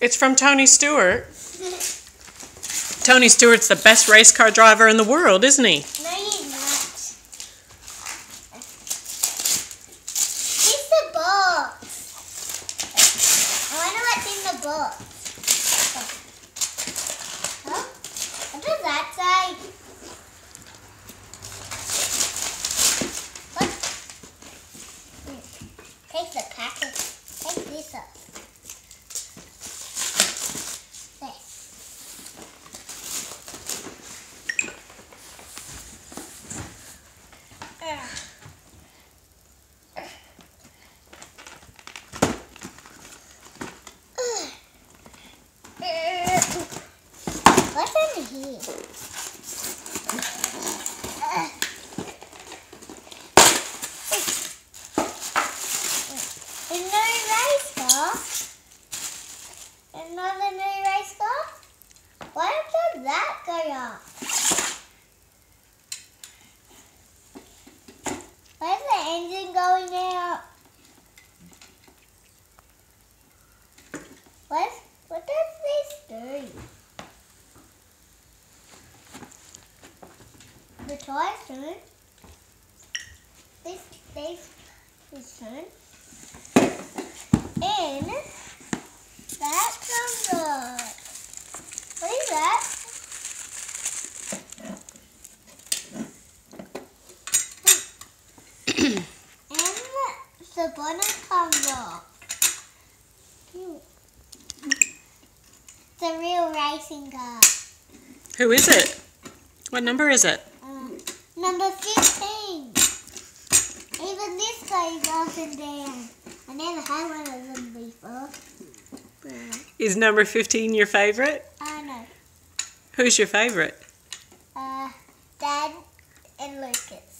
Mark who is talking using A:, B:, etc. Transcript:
A: It's from Tony Stewart. Tony Stewart's the best race car driver in the world, isn't he?
B: No, he's not. It's the box. I wonder what's in the box. Huh? What does that say? What? Take the packet. Take this up. What's under here? Another race car? Another new race car? Why does that go up? Why is the engine going out? What does this do? The tires turn. This turn. And that comes up. What is that? And the bonnet comes off. It's a real racing car.
A: Who is it? What number is it?
B: Number 15. Even this goes up and down. I never had one of them before.
A: Is number 15 your favourite?
B: I know.
A: Who's your favourite?
B: Dad and Lucas.